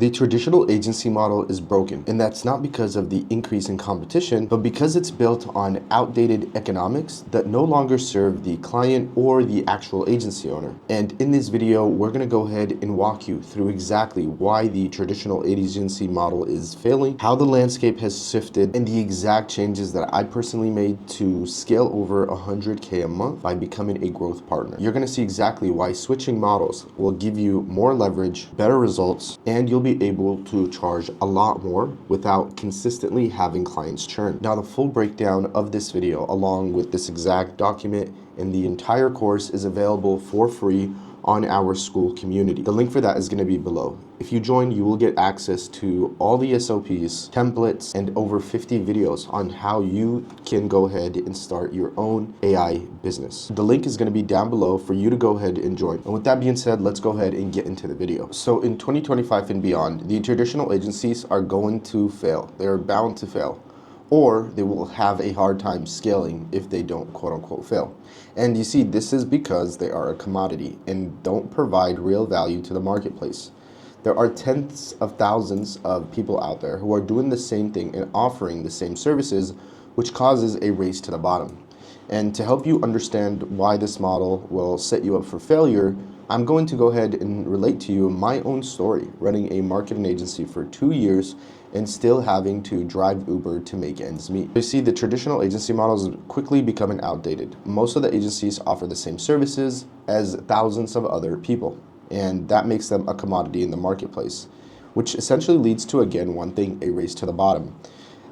The traditional agency model is broken, and that's not because of the increase in competition, but because it's built on outdated economics that no longer serve the client or the actual agency owner. And in this video, we're going to go ahead and walk you through exactly why the traditional agency model is failing, how the landscape has shifted, and the exact changes that I personally made to scale over 100K a month by becoming a growth partner. You're going to see exactly why switching models will give you more leverage, better results, and you'll be able to charge a lot more without consistently having clients churn. Now, the full breakdown of this video, along with this exact document and the entire course, is available for free on our school community. The link for that is going to be below. If you join, you will get access to all the SOPs, templates, and over 50 videos on how you can go ahead and start your own AI business. The link is going to be down below for you to go ahead and join. And with that being said, let's go ahead and get into the video. So in 2025 and beyond, the traditional agencies are going to fail. They're bound to fail, or they will have a hard time scaling if they don't quote unquote fail. And you see, this is because they are a commodity and don't provide real value to the marketplace. There are tens of thousands of people out there who are doing the same thing and offering the same services, which causes a race to the bottom. And to help you understand why this model will set you up for failure, I'm going to go ahead and relate to you my own story, running a marketing agency for 2 years and still having to drive Uber to make ends meet. You see, the traditional agency model is quickly becoming outdated. Most of the agencies offer the same services as thousands of other people, and that makes them a commodity in the marketplace, which essentially leads to, again, one thing: a race to the bottom.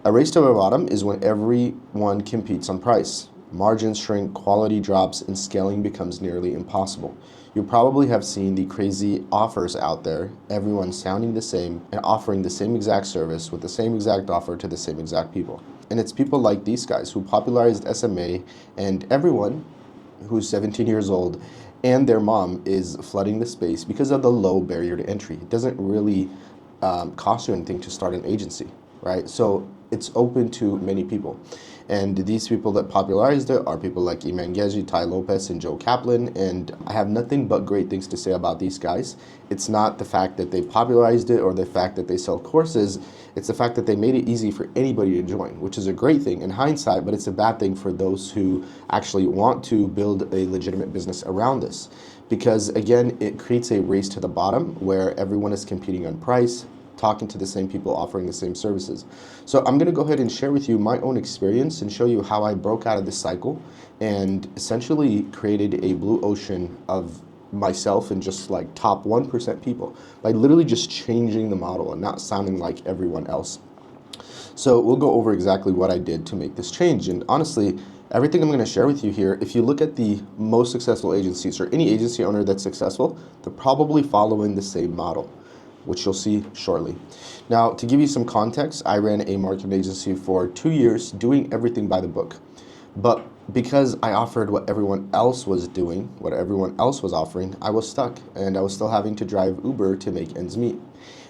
A race to the bottom is when everyone competes on price. Margins shrink, quality drops, and scaling becomes nearly impossible. You probably have seen the crazy offers out there, everyone sounding the same and offering the same exact service with the same exact offer to the same exact people. And it's people like these guys who popularized SMA, and everyone who's 17 years old and their mom is flooding the space because of the low barrier to entry. It doesn't really cost you anything to start an agency, right? So it's open to many people. And these people that popularized it are people like Iman Gezi, Ty Lopez, and Joe Kaplan. And I have nothing but great things to say about these guys. It's not the fact that they popularized it or the fact that they sell courses. It's the fact that they made it easy for anybody to join, which is a great thing in hindsight, but it's a bad thing for those who actually want to build a legitimate business around this. Because again, it creates a race to the bottom where everyone is competing on price, talking to the same people, offering the same services. So I'm gonna go ahead and share with you my own experience and show you how I broke out of this cycle and essentially created a blue ocean of myself and just like top 1% people by literally just changing the model and not sounding like everyone else. So we'll go over exactly what I did to make this change. And honestly, everything I'm going to share with you here, if you look at the most successful agencies or any agency owner that's successful, they're probably following the same model, which you'll see shortly. Now, to give you some context, I ran a marketing agency for 2 years, doing everything by the book. But because I offered what everyone else was doing, what everyone else was offering, I was stuck, and I was still having to drive Uber to make ends meet.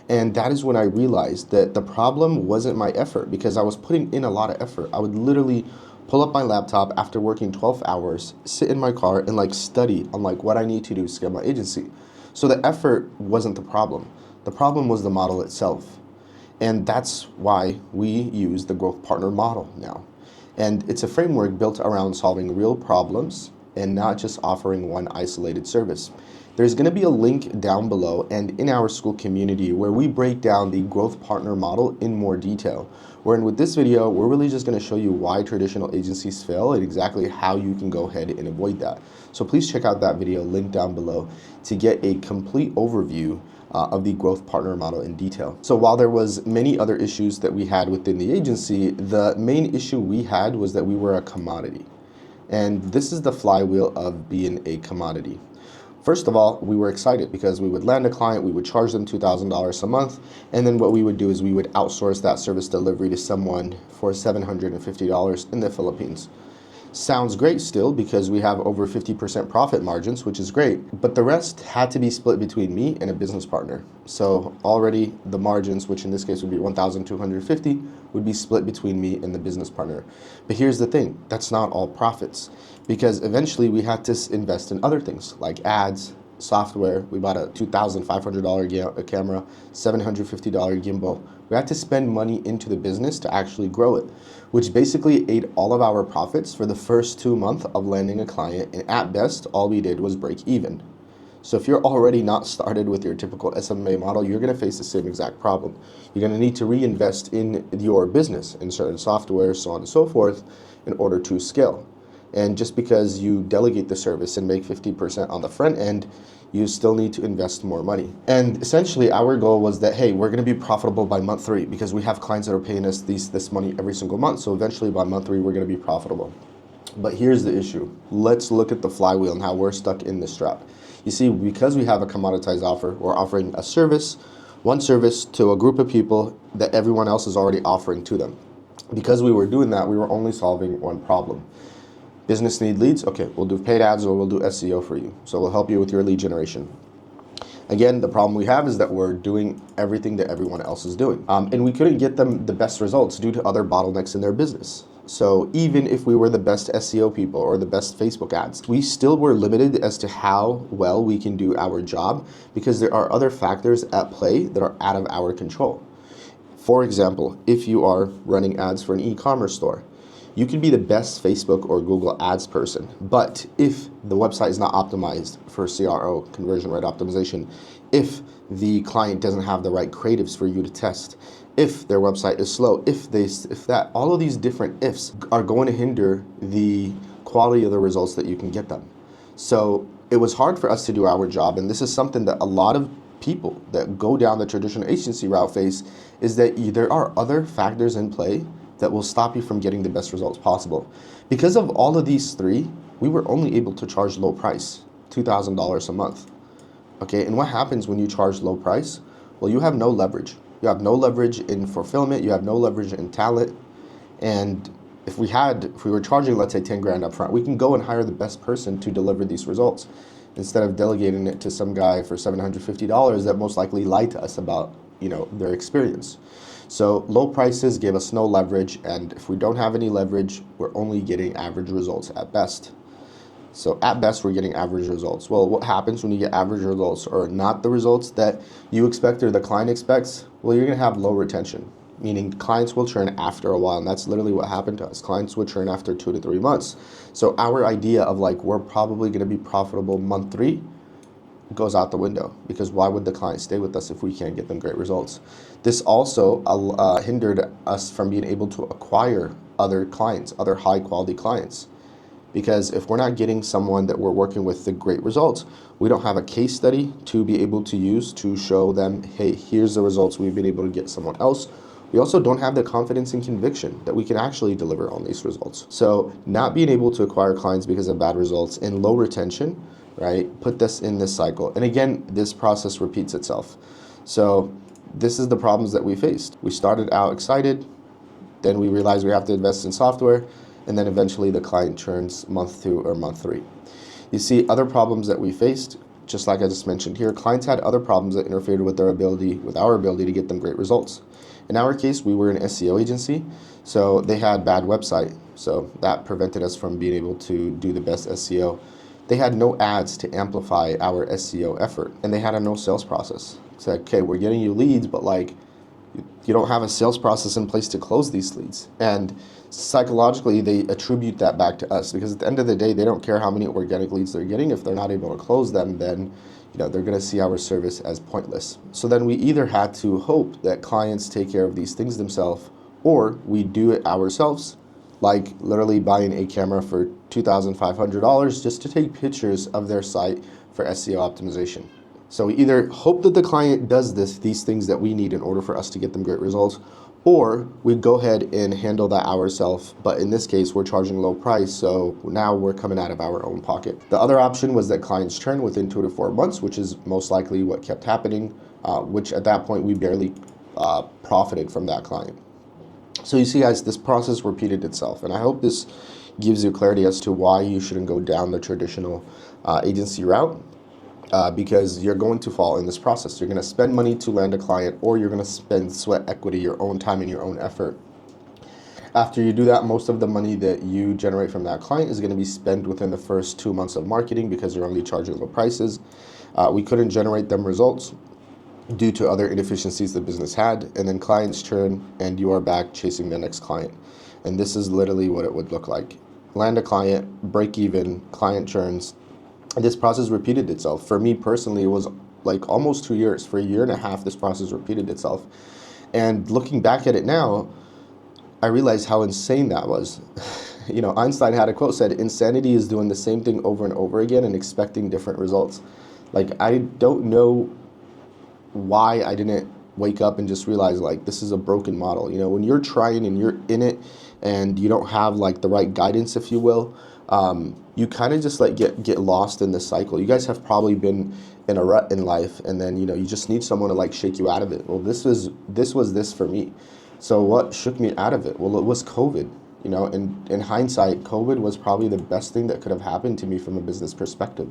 And that is when I realized that the problem wasn't my effort, because I was putting in a lot of effort. I would literally pull up my laptop after working 12 hours, sit in my car, and study on what I need to do to scale my agency. So the effort wasn't the problem. The problem was the model itself. And that's why we use the growth partner model now. And it's a framework built around solving real problems and not just offering one isolated service. There's going to be a link down below and in our school community where we break down the growth partner model in more detail. Wherein with this video, we're really just going to show you why traditional agencies fail and exactly how you can go ahead and avoid that. So please check out that video, link down below, to get a complete overview of the growth partner model in detail. So while there was many other issues that we had within the agency, the main issue we had was that we were a commodity. And this is the flywheel of being a commodity. First of all, we were excited because we would land a client, we would charge them $2,000 a month, and then what we would do is we would outsource that service delivery to someone for $750 in the Philippines. Sounds great still because we have over 50% profit margins, which is great, but the rest had to be split between me and a business partner. So already the margins, which in this case would be $1,250, would be split between me and the business partner. But here's the thing, that's not all profits, because eventually we had to invest in other things like ads, software. We bought a $2,500 camera, $750 gimbal. We had to spend money into the business to actually grow it, which basically ate all of our profits for the first 2 months of landing a client. And at best, all we did was break even. So if you're already not started with your typical SMMA model, you're going to face the same exact problem. You're going to need to reinvest in your business, in certain software, so on and so forth, in order to scale. And just because you delegate the service and make 50% on the front end, you still need to invest more money. And essentially our goal was that, hey, we're going to be profitable by month 3 because we have clients that are paying us this money every single month. So eventually by month 3, we're going to be profitable. But here's the issue. Let's look at the flywheel and how we're stuck in this trap. You see, because we have a commoditized offer, we're offering a service, one service to a group of people that everyone else is already offering to them. Because we were doing that, we were only solving one problem. Business need leads? Okay, we'll do paid ads or we'll do SEO for you. So we'll help you with your lead generation. Again, the problem we have is that we're doing everything that everyone else is doing. And we couldn't get them the best results due to other bottlenecks in their business. So even if we were the best SEO people or the best Facebook ads, we still were limited as to how well we can do our job because there are other factors at play that are out of our control. For example, if you are running ads for an e-commerce store, you can be the best Facebook or Google ads person, but if the website is not optimized for CRO, conversion rate optimization, if the client doesn't have the right creatives for you to test, if their website is slow, if that, all of these different ifs are going to hinder the quality of the results that you can get them. So it was hard for us to do our job, and this is something that a lot of people that go down the traditional agency route face, is that there are other factors in play that will stop you from getting the best results possible. Because of all of these 3, we were only able to charge low price, $2,000 a month. Okay, and what happens when you charge low price? Well, you have no leverage. You have no leverage in fulfillment, you have no leverage in talent. And if we were charging, let's say 10 grand up front, we can go and hire the best person to deliver these results instead of delegating it to some guy for $750 that most likely lied to us about, their experience. So low prices give us no leverage, and if we don't have any leverage, we're only getting average results at best. So at best, we're getting average results. Well, what happens when you get average results or not the results that you expect or the client expects? Well, you're gonna have low retention, meaning clients will churn after a while, and that's literally what happened to us. Clients would churn after 2 to 3 months. So our idea of we're probably gonna be profitable month 3 goes out the window, because why would the client stay with us if we can't get them great results? This also hindered us from being able to acquire other clients, other high quality clients. Because if we're not getting someone that we're working with the great results, we don't have a case study to be able to use to show them, hey, here's the results we've been able to get someone else. We also don't have the confidence and conviction that we can actually deliver on these results. So not being able to acquire clients because of bad results and low retention, right, put us in this cycle. And again, this process repeats itself. So this is the problems that we faced. We started out excited, then we realized we have to invest in software, and then eventually the client churns month 2 or month 3. You see, other problems that we faced, just like I just mentioned here, clients had other problems that interfered with our ability to get them great results. In our case, we were an SEO agency, so they had bad website, so that prevented us from being able to do the best SEO. They had no ads to amplify our SEO effort, and they had a no sales process. It's like, okay, we're getting you leads, but you don't have a sales process in place to close these leads. And psychologically, they attribute that back to us, because at the end of the day, they don't care how many organic leads they're getting. If they're not able to close them, then they're going to see our service as pointless. So then we either had to hope that clients take care of these things themselves, or we do it ourselves, like literally buying a camera for $2,500 just to take pictures of their site for SEO optimization. So we either hope that the client does these things that we need in order for us to get them great results, or we go ahead and handle that ourselves. But in this case, we're charging low price, so now we're coming out of our own pocket. The other option was that clients churn within 2 to 4 months, which is most likely what kept happening, which at that point we barely profited from that client. So you see, guys, this process repeated itself, and I hope this gives you clarity as to why you shouldn't go down the traditional agency route, because you're going to fall in this process. You're going to spend money to land a client, or you're going to sweat equity, your own time and your own effort. After you do that, most of the money that you generate from that client is going to be spent within the first 2 months of marketing, because you're only charging low prices. We couldn't generate them results due to other inefficiencies the business had, and then clients churn and you are back chasing the next client. And this is literally what it would look like. Land a client, break even, client churns, and this process repeated itself. For me personally, it was like almost 2 years. For a year and a half, this process repeated itself. And looking back at it now, I realized how insane that was. You know, Einstein had a quote said, insanity is doing the same thing over and over again and expecting different results. Like, I don't know why I didn't wake up and just realize, like, this is a broken model. You know, when you're trying and you're in it and you don't have like the right guidance, if you will, you kind of just like get lost in this cycle. You guys have probably been in a rut in life, and then, you know, you just need someone to like shake you out of it. Well, this was this for me. So what shook me out of it? Well, it was COVID. You know, in hindsight, COVID was probably the best thing that could have happened to me from a business perspective,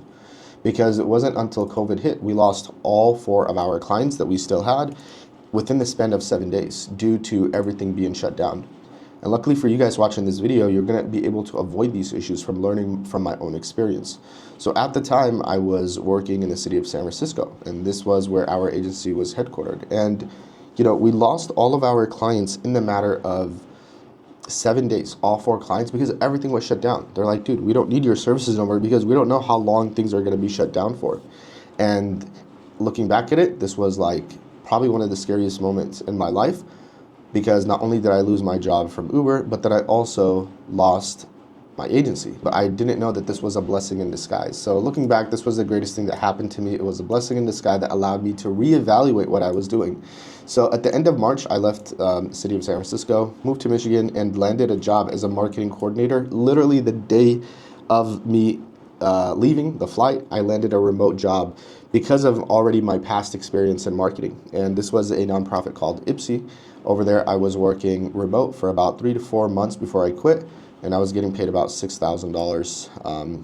because it wasn't until COVID hit, we lost all 4 of our clients that we still had within the span of 7 days due to everything being shut down. And luckily for you guys watching this video, you're going to be able to avoid these issues from learning from my own experience. So at the time, I was working in the city of San Francisco, and this was where our agency was headquartered. And, you know, we lost all of our clients in the matter of 7 days, all 4 clients, because everything was shut down. They're like, dude, we don't need your services no more because we don't know how long things are going to be shut down for. And looking back at it, this was like probably one of the scariest moments in my life, because not only did I lose my job from Uber, but that I also lost my agency. But I didn't know that this was a blessing in disguise. So looking back, this was the greatest thing that happened to me. It was a blessing in disguise that allowed me to reevaluate what I was doing. So at the end of March, I left the city of San Francisco, moved to Michigan, and landed a job as a marketing coordinator. Literally the day of me leaving the flight, I landed a remote job because of already my past experience in marketing. And this was a nonprofit called Ipsy. Over there, I was working remote for about 3 to 4 months before I quit, and I was getting paid about $6,000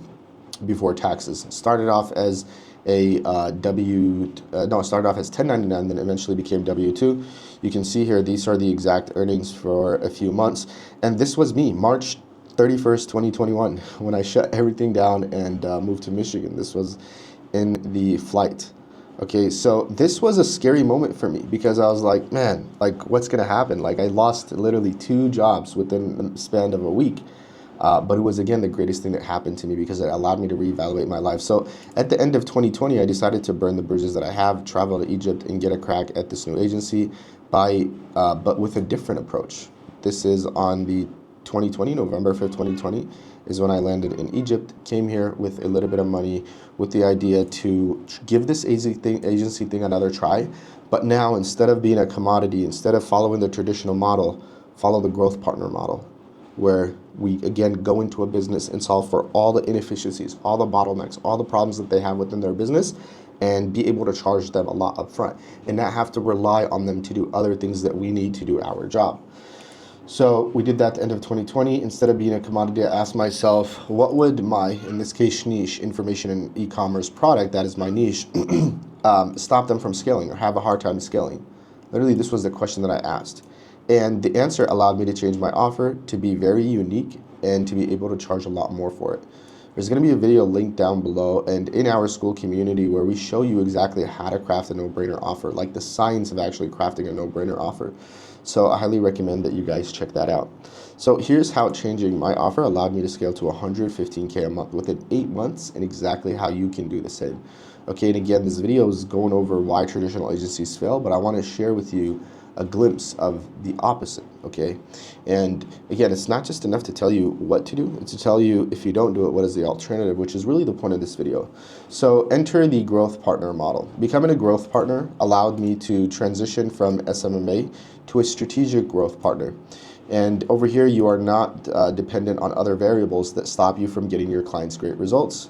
before taxes. Started off as a started off as 1099, then eventually became W-2. You can see here, these are the exact earnings for a few months. And this was me, March 31st, 2021, when I shut everything down and moved to Michigan. This was in the flight. Okay, so this was a scary moment for me because I was like, man, like, what's gonna happen? Like, I lost literally 2 jobs within the span of a week. But it was, again, the greatest thing that happened to me because it allowed me to reevaluate my life. So at the end of 2020, I decided to burn the bridges that I have, travel to Egypt, and get a crack at this new agency but with a different approach. This is on the 2020, November 5th, 2020, is when I landed in Egypt, came here with a little bit of money with the idea to give this agency thing another try. But now, instead of being a commodity, instead of following the traditional model, follow the growth partner model, where we, again, go into a business and solve for all the inefficiencies, all the bottlenecks, all the problems that they have within their business, and be able to charge them a lot up front and not have to rely on them to do other things that we need to do our job. So we did that at the end of 2020. Instead of being a commodity, I asked myself, what would my, in this case, niche, information and e-commerce product, that is my niche, stop them from scaling or have a hard time scaling? Literally, this was the question that I asked. And the answer allowed me to change my offer to be very unique and to be able to charge a lot more for it. There's going to be a video linked down below and in our school community where we show you exactly how to craft a no-brainer offer, like the science of actually crafting a no-brainer offer. So I highly recommend that you guys check that out. So here's how changing my offer allowed me to scale to $115K a month within 8 months, and exactly how you can do the same. Okay, and again, this video is going over why traditional agencies fail, but I want to share with you a glimpse of the opposite, okay? And again, it's not just enough to tell you what to do, it's to tell you, if you don't do it, what is the alternative, which is really the point of this video. So enter the growth partner model. Becoming a growth partner allowed me to transition from SMMA to a strategic growth partner. And over here, you are not dependent on other variables that stop you from getting your clients great results.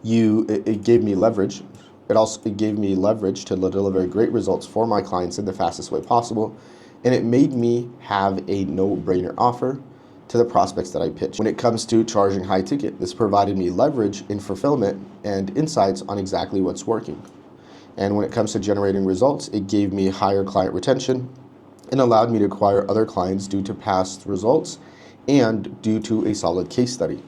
It gave me leverage. It gave me leverage to deliver great results for my clients in the fastest way possible. And it made me have a no-brainer offer to the prospects that I pitched. When it comes to charging high ticket, this provided me leverage in fulfillment and insights on exactly what's working. And when it comes to generating results, it gave me higher client retention and allowed me to acquire other clients due to past results and due to a solid case study.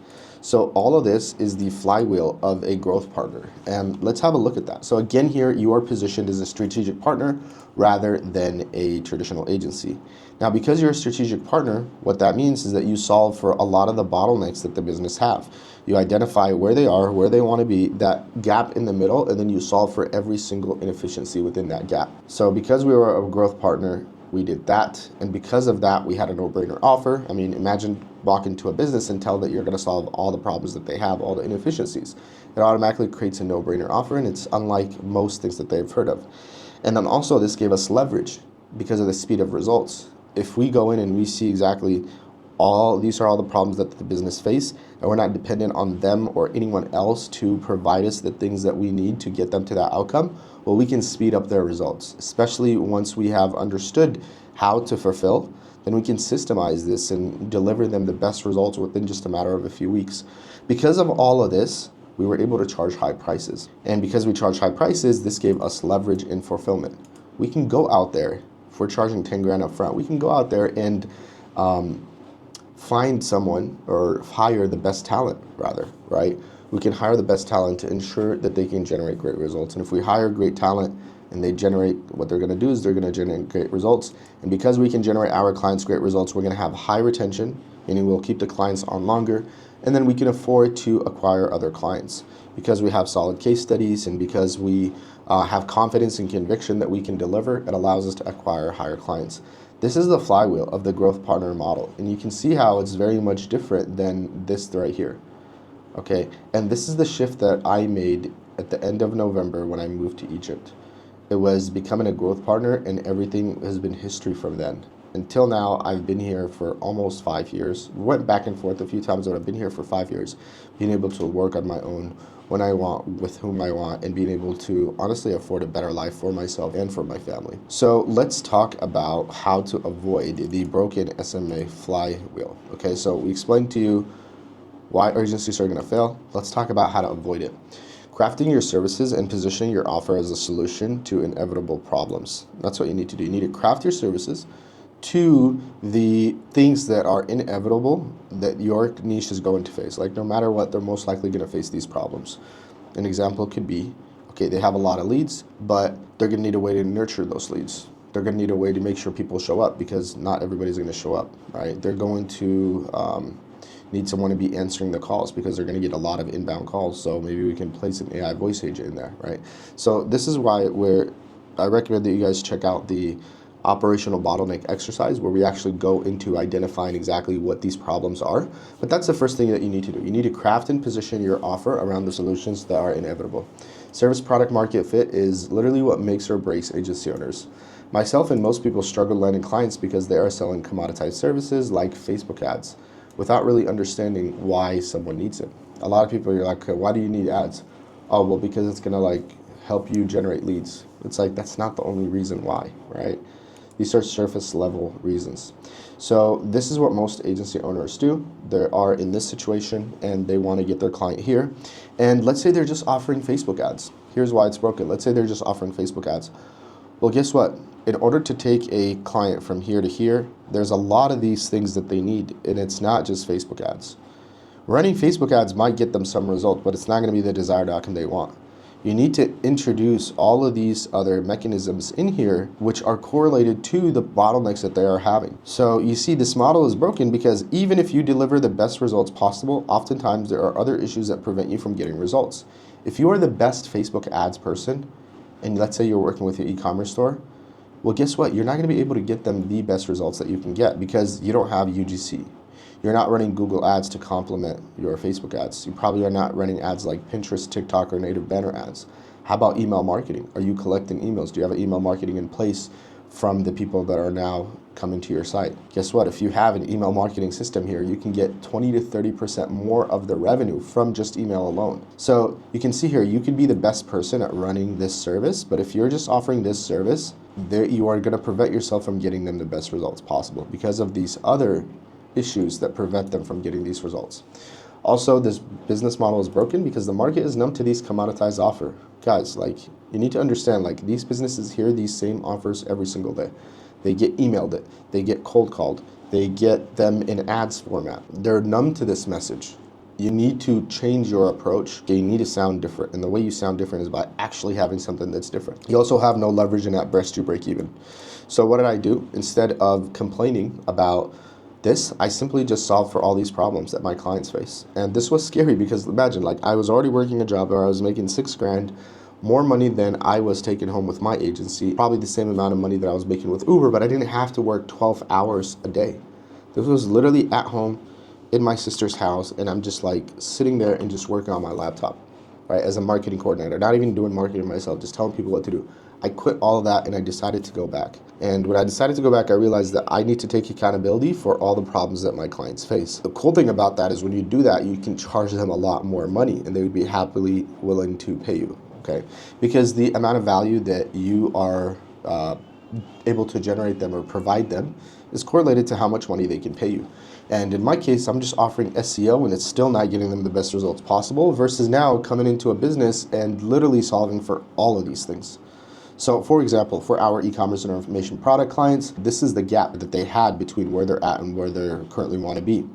So all of this is the flywheel of a growth partner. And let's have a look at that. So again, here you are positioned as a strategic partner rather than a traditional agency. Now, because you're a strategic partner, what that means is that you solve for a lot of the bottlenecks that the business have. You identify where they are, where they want to be, that gap in the middle, and then you solve for every single inefficiency within that gap. So because we were a growth partner, we did that, and because of that, we had a no-brainer offer. I mean, imagine walk into a business and tell that you're going to solve all the problems that they have, all the inefficiencies. It automatically creates a no-brainer offer, and it's unlike most things that they've heard of. And then also, this gave us leverage because of the speed of results. If we go in and we see exactly these are all the problems that the business face, and we're not dependent on them or anyone else to provide us the things that we need to get them to that outcome, well, we can speed up their results, especially once we have understood how to fulfill. Then we can systemize this and deliver them the best results within just a matter of a few weeks. Because of all of this, we were able to charge high prices. And because we charge high prices, this gave us leverage in fulfillment. We can go out there, if we're charging 10 grand up front, we can go out there and find someone or hire the best talent rather, right? We can hire the best talent to ensure that they can generate great results. And if we hire great talent and they generate, what they're gonna do is they're gonna generate great results. And because we can generate our clients great results, we're gonna have high retention, meaning we'll keep the clients on longer, and then we can afford to acquire other clients. Because we have solid case studies and because we have confidence and conviction that we can deliver, it allows us to acquire higher clients. This is the flywheel of the growth partner model, and you can see how it's very much different than this right here. Okay, and this is the shift that I made at the end of November when I moved to Egypt. It was becoming a growth partner, and everything has been history from then. Until now, I've been here for almost 5 years. Went back and forth a few times, but I've been here for 5 years, being able to work on my own when I want, with whom I want, and being able to honestly afford a better life for myself and for my family. So let's talk about how to avoid the broken SMMA flywheel. Okay, so we explained to you why agencies are going to fail. Let's talk about how to avoid it. Crafting your services and positioning your offer as a solution to inevitable problems. That's what you need to do. You need to craft your services to the things that are inevitable that your niche is going to face. Like no matter what, they're most likely going to face these problems. An example could be, okay, they have a lot of leads, but they're going to need a way to nurture those leads. They're going to need a way to make sure people show up because not everybody's going to show up, right? They're going to need someone to be answering the calls because they're going to get a lot of inbound calls. So maybe we can place an AI voice agent in there, right? So this is why I recommend that you guys check out the operational bottleneck exercise where we actually go into identifying exactly what these problems are. But that's the first thing that you need to do. You need to craft and position your offer around the solutions that are inevitable. Service product market fit is literally what makes or breaks agency owners. Myself and most people struggle landing clients because they are selling commoditized services like Facebook ads without really understanding why someone needs it. A lot of people are like, okay, why do you need ads? Oh, well, because it's gonna like help you generate leads. It's like, that's not the only reason why, right? These are surface level reasons. So this is what most agency owners do. They are in this situation and they want to get their client here. And let's say they're just offering Facebook ads. Here's why it's broken. Let's say they're just offering Facebook ads. Well, guess what? In order to take a client from here to here, there's a lot of these things that they need, and it's not just Facebook ads. Running Facebook ads might get them some result, but it's not going to be the desired outcome they want. You need to introduce all of these other mechanisms in here which are correlated to the bottlenecks that they are having. So you see this model is broken because even if you deliver the best results possible, oftentimes there are other issues that prevent you from getting results. If you are the best Facebook ads person, and let's say you're working with your e-commerce store, well, guess what? You're not going to be able to get them the best results that you can get because you don't have UGC. You're not running Google ads to complement your Facebook ads. You probably are not running ads like Pinterest, TikTok, or native banner ads. How about email marketing? Are you collecting emails? Do you have an email marketing in place from the people that are now coming to your site? Guess what? If you have an email marketing system here, you can get 20 to 30% more of the revenue from just email alone. So you can see here, you can be the best person at running this service, but if you're just offering this service, you are going to prevent yourself from getting them the best results possible because of these other issues that prevent them from getting these results. Also, this business model is broken because the market is numb to these commoditized offers. Guys, like, you need to understand, like, these businesses hear these same offers every single day. They get emailed it, they get cold called, they get them in ads format. They're numb to this message. You need to change your approach. You need to sound different. And the way you sound different is by actually having something that's different. You also have no leverage in that burst to break even. So what did I do? Instead of complaining about this, I simply just solved for all these problems that my clients face. And this was scary because imagine, like, I was already working a job where I was making $6,000, more money than I was taking home with my agency, probably the same amount of money that I was making with Uber, but I didn't have to work 12 hours a day. This was literally at home in my sister's house, and I'm just like sitting there and just working on my laptop, right, as a marketing coordinator, not even doing marketing myself, just telling people what to do. I quit all of that and I decided to go back. And when I decided to go back, I realized that I need to take accountability for all the problems that my clients face. The cool thing about that is when you do that, you can charge them a lot more money and they would be happily willing to pay you, okay? Because the amount of value that you are able to generate them or provide them is correlated to how much money they can pay you. And in my case, I'm just offering SEO and it's still not getting them the best results possible versus now coming into a business and literally solving for all of these things. So for example, for our e-commerce and information product clients, this is the gap that they had between where they're at and where they currently want to be.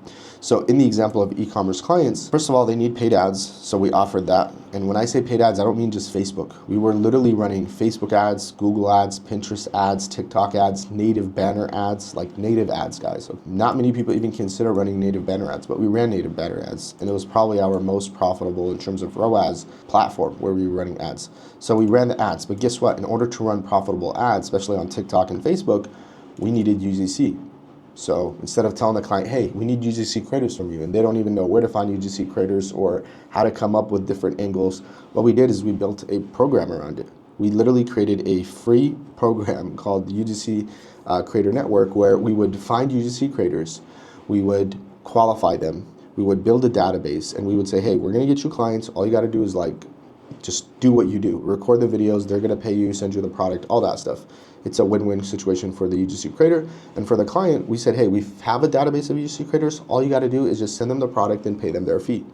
So in the example of e-commerce clients, first of all, they need paid ads. So we offered that. And when I say paid ads, I don't mean just Facebook. We were literally running Facebook ads, Google ads, Pinterest ads, TikTok ads, native banner ads, like native ads, guys. So not many people even consider running native banner ads, but we ran native banner ads. And it was probably our most profitable in terms of ROAS platform where we were running ads. So we ran the ads, but guess what? In order to run profitable ads, especially on TikTok and Facebook, we needed UGC. So instead of telling the client, hey, we need UGC creators from you, and they don't even know where to find UGC creators or how to come up with different angles, what we did is we built a program around it. We literally created a free program called the UGC Creator Network where we would find UGC creators, we would qualify them, we would build a database, and we would say, hey, we're gonna get you clients. All you gotta do is like, just do what you do. Record the videos, they're gonna pay you, send you the product, all that stuff. It's a win-win situation for the UGC creator. And for the client, we said, hey, we have a database of UGC creators. All you gotta do is just send them the product and pay them their fee.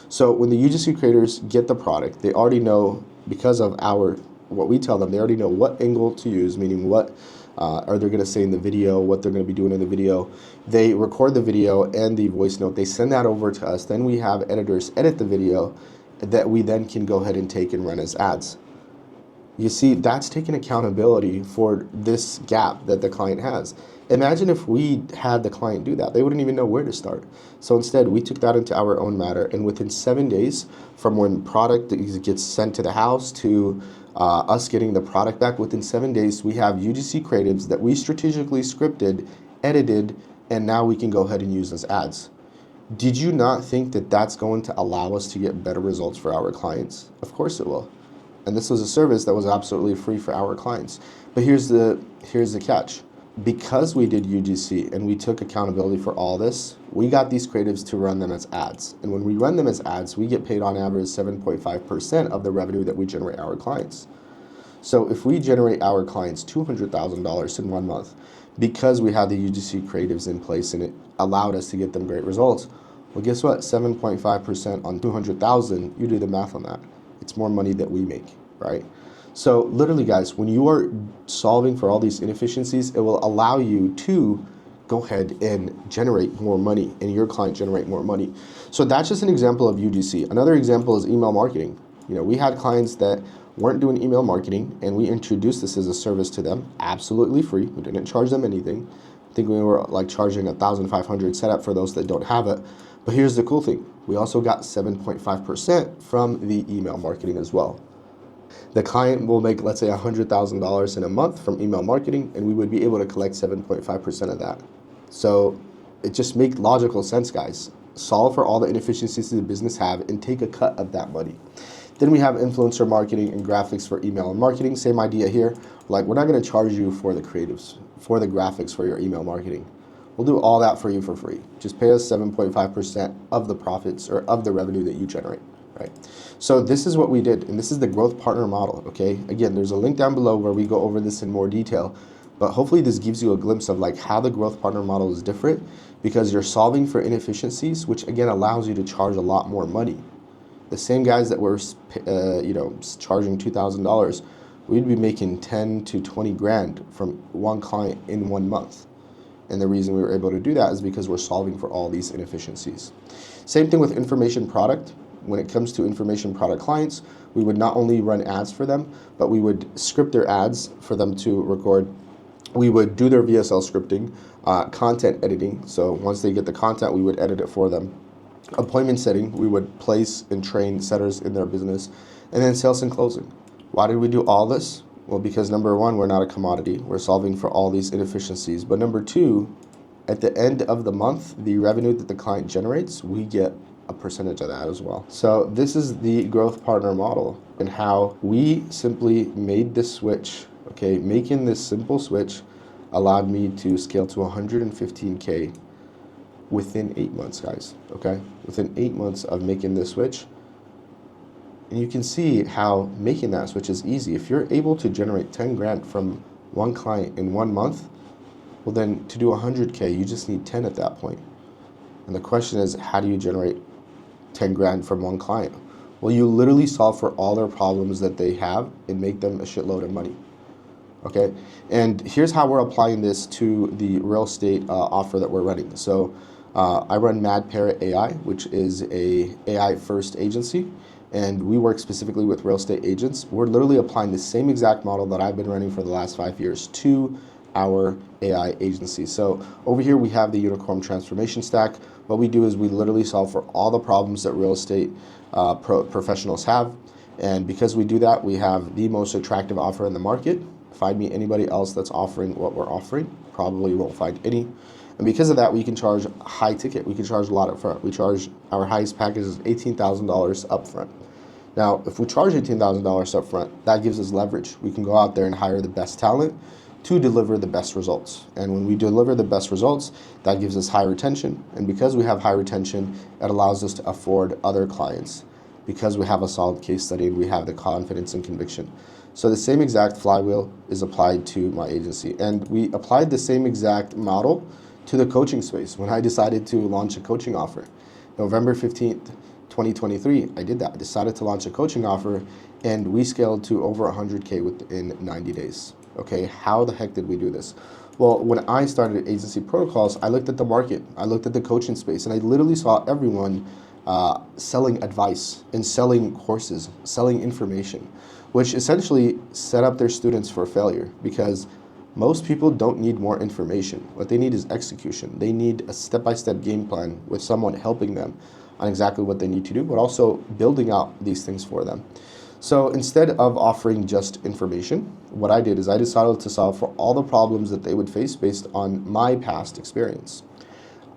So when the UGC creators get the product, they already know, because of what we tell them, they already know what angle to use, meaning what are they gonna say in the video, what they're gonna be doing in the video. They record the video and the voice note, they send that over to us. Then we have editors edit the video that we then can go ahead and take and run as ads. You see, that's taking accountability for this gap that the client has. Imagine if we had the client do that. They wouldn't even know where to start. So instead, we took that into our own matter, and within 7 days from when product gets sent to the house to us getting the product back, within 7 days, we have UGC creatives that we strategically scripted, edited, and now we can go ahead and use as ads. Did you not think that that's going to allow us to get better results for our clients? Of course it will. And this was a service that was absolutely free for our clients. But here's the catch. Because we did UGC and we took accountability for all this, we got these creatives to run them as ads. And when we run them as ads, we get paid on average 7.5% of the revenue that we generate our clients. So if we generate our clients $200,000 in 1 month, because we had the UGC creatives in place and it allowed us to get them great results, well, guess what? 7.5% on 200,000, you do the math on that. It's more money that we make, right? So literally, guys, when you are solving for all these inefficiencies, it will allow you to go ahead and generate more money and your client generate more money. So that's just an example of UGC. Another example is email marketing. You know, we had clients that weren't doing email marketing and we introduced this as a service to them, absolutely free. We didn't charge them anything. I think we were like charging $1,500 setup for those that don't have it. But here's the cool thing. We also got 7.5% from the email marketing as well. The client will make, let's say, $100,000 in a month from email marketing, and we would be able to collect 7.5% of that. So it just makes logical sense, guys. Solve for all the inefficiencies the business have and take a cut of that money. Then we have influencer marketing and graphics for email and marketing. Same idea here. Like, we're not going to charge you for the creatives, for the graphics for your email marketing. We'll do all that for you for free. Just pay us 7.5% of the profits or of the revenue that you generate, right? So this is what we did, and this is the growth partner model, okay? Again, there's a link down below where we go over this in more detail, but hopefully this gives you a glimpse of like how the growth partner model is different because you're solving for inefficiencies, which again allows you to charge a lot more money. The same guys that were, charging $2,000, we'd be making 10 to 20 grand from one client in 1 month. And the reason we were able to do that is because we're solving for all these inefficiencies. Same thing with information product. When it comes to information product clients, we would not only run ads for them, but we would script their ads for them to record. We would do their VSL scripting, content editing. So once they get the content, we would edit it for them. Appointment setting, we would place and train setters in their business. And then sales and closing. Why did we do all this? Well, because number one, we're not a commodity. We're solving for all these inefficiencies. But number two, at the end of the month, the revenue that the client generates, we get a percentage of that as well. So this is the growth partner model and how we simply made this switch. Okay, making this simple switch allowed me to scale to 115K within 8 months, guys. Okay, within 8 months of making this switch. And you can see how making that switch is easy. If you're able to generate 10 grand from one client in 1 month, well then to do 100K, you just need 10 at that point. And the question is, how do you generate 10 grand from one client? Well, you literally solve for all their problems that they have and make them a shitload of money. Okay, and here's how we're applying this to the real estate offer that we're running. So I run Mad Parrot AI, which is a AI first agency, and we work specifically with real estate agents. We're literally applying the same exact model that I've been running for the last 5 years to our AI agency. So over here we have the Unicorn Transformation Stack. What we do is we literally solve for all the problems that real estate professionals have. And because we do that, we have the most attractive offer in the market. Find me anybody else that's offering what we're offering. Probably won't find any. And because of that, we can charge high ticket. We can charge a lot up front. We charge, our highest package is $18,000 up front. Now, if we charge $18,000 up front, that gives us leverage. We can go out there and hire the best talent to deliver the best results. And when we deliver the best results, that gives us high retention. And because we have high retention, it allows us to afford other clients because we have a solid case study and we have the confidence and conviction. So the same exact flywheel is applied to my agency. And we applied the same exact model to the coaching space. When I decided to launch a coaching offer, November 15th, 2023, I did that. I decided to launch a coaching offer and we scaled to over 100K within 90 days. Okay, how the heck did we do this? Well, when I started Agency Protocols, I looked at the market, I looked at the coaching space, and I literally saw everyone selling advice and selling courses, selling information, which essentially set up their students for failure because most people don't need more information. What they need is execution. They need a step-by-step game plan with someone helping them on exactly what they need to do, but also building out these things for them. So instead of offering just information, what I did is I decided to solve for all the problems that they would face based on my past experience.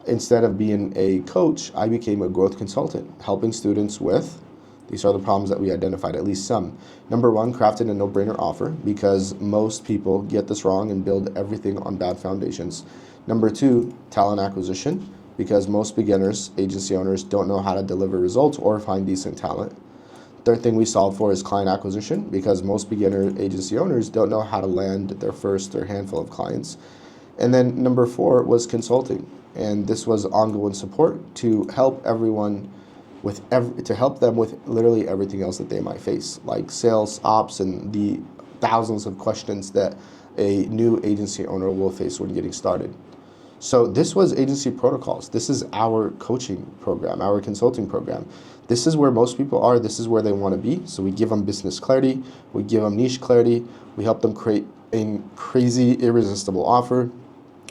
Instead of being a coach, I became a growth consultant, helping students with, these are the problems that we identified, at least some. Number one, crafting a no-brainer offer because most people get this wrong and build everything on bad foundations. Number two, talent acquisition because most beginners, agency owners don't know how to deliver results or find decent talent. Third thing we solved for is client acquisition because most beginner agency owners don't know how to land their first or handful of clients. And then number four was consulting. And this was ongoing support to help everyone to help them with literally everything else that they might face, like sales, ops, and the thousands of questions that a new agency owner will face when getting started. So this was Agency Protocols. This is our coaching program, our consulting program. This is where most people are. This is where they want to be. So we give them business clarity. We give them niche clarity. We help them create a crazy, irresistible offer.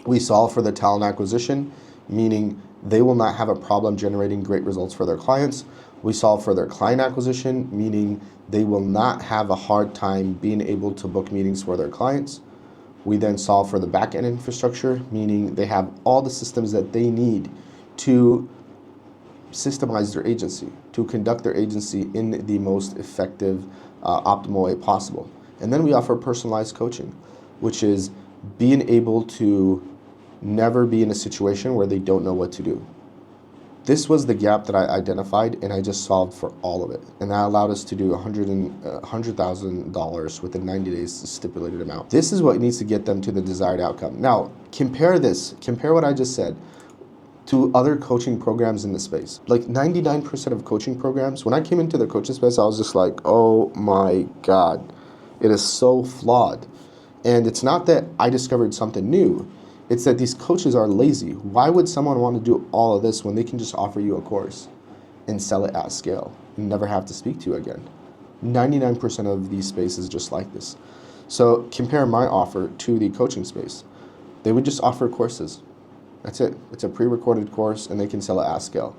We solve for the talent acquisition, meaning they will not have a problem generating great results for their clients. We solve for their client acquisition, meaning they will not have a hard time being able to book meetings for their clients. We then solve for the back-end infrastructure, meaning they have all the systems that they need to systemize their agency, to conduct their agency in the most effective, optimal way possible. And then we offer personalized coaching, which is being able to never be in a situation where they don't know what to do. This was the gap that I identified, and I just solved for all of it. And that allowed us to do $100,000 within 90 days, the stipulated amount. This is what needs to get them to the desired outcome. Now, compare what I just said to other coaching programs in the space. Like 99% of coaching programs, when I came into the coaching space, I was just like, oh my God, it is so flawed. And it's not that I discovered something new. It's that these coaches are lazy. Why would someone want to do all of this when they can just offer you a course and sell it at scale and never have to speak to you again? 99% of these spaces just like this. So compare my offer to the coaching space. They would just offer courses. That's it. It's a pre-recorded course and they can sell it at scale.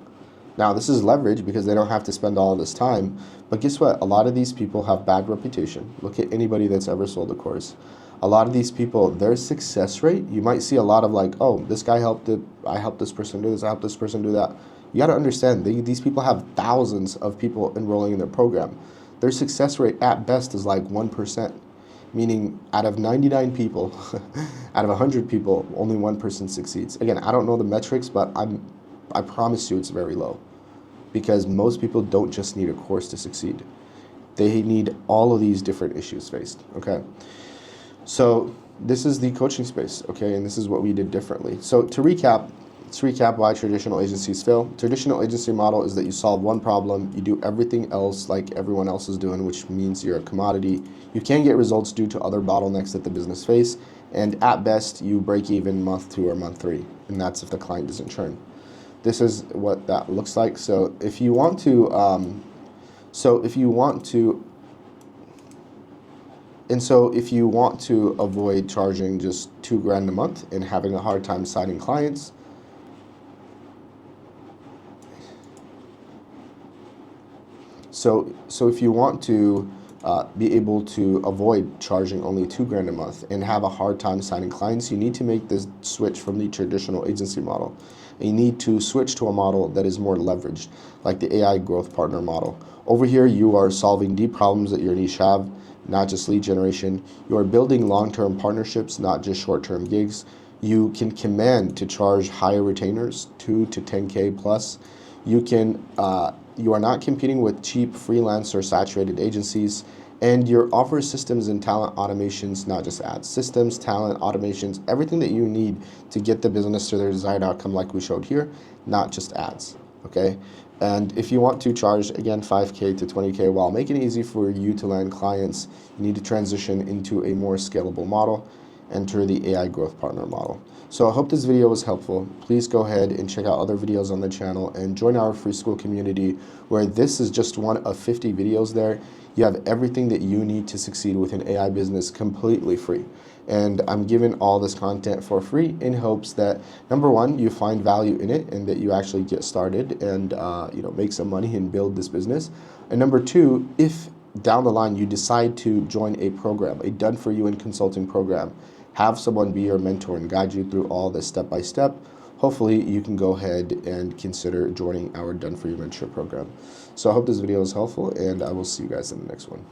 Now, this is leverage because they don't have to spend all of this time. But guess what? A lot of these people have bad reputation. Look at anybody that's ever sold a course. A lot of these people, their success rate, you might see a lot of like, oh, this guy helped it. I helped this person do this. I helped this person do that. You got to understand, these people have thousands of people enrolling in their program. Their success rate at best is like 1%, meaning out of 99 people, out of 100 people, only one person succeeds. Again, I don't know the metrics, but I promise you it's very low, because most people don't just need a course to succeed. They need all of these different issues faced, okay? So this is the coaching space, okay? And this is what we did differently. So to recap, let's recap why traditional agencies fail. Traditional agency model is that you solve one problem, you do everything else like everyone else is doing, which means you're a commodity. You can't get results due to other bottlenecks that the business face, and at best, you break even month 2 or month 3, and that's if the client doesn't churn. This is what that looks like. So if you want to, if you want to avoid charging just $2,000 a month and having a hard time signing clients, so if you want to be able to avoid charging only $2,000 a month and have a hard time signing clients, you need to make this switch from the traditional agency model. And you need to switch to a model that is more leveraged, like the AI growth partner model. Over here, you are solving deep problems that your niche have, not just lead generation. You are building long-term partnerships, not just short-term gigs. You can command to charge higher retainers, 2 to 10K plus. You are not competing with cheap freelance or saturated agencies, and your offer systems and talent automations, not just ads, systems, talent, automations, everything that you need to get the business to their desired outcome like we showed here, not just ads, okay? And if you want to charge, again, 5K to 20K while making it easy for you to land clients, you need to transition into a more scalable model, enter the AI growth partner model. So I hope this video was helpful. Please go ahead and check out other videos on the channel and join our free school community, where this is just one of 50 videos there. You have everything that you need to succeed with an AI business completely free. And I'm giving all this content for free in hopes that, number one, you find value in it and that you actually get started and make some money and build this business. And number two, if down the line you decide to join a program, a done-for-you and consulting program, have someone be your mentor and guide you through all this step by step, hopefully you can go ahead and consider joining our Done For You mentorship program. So I hope this video was helpful, and I will see you guys in the next one.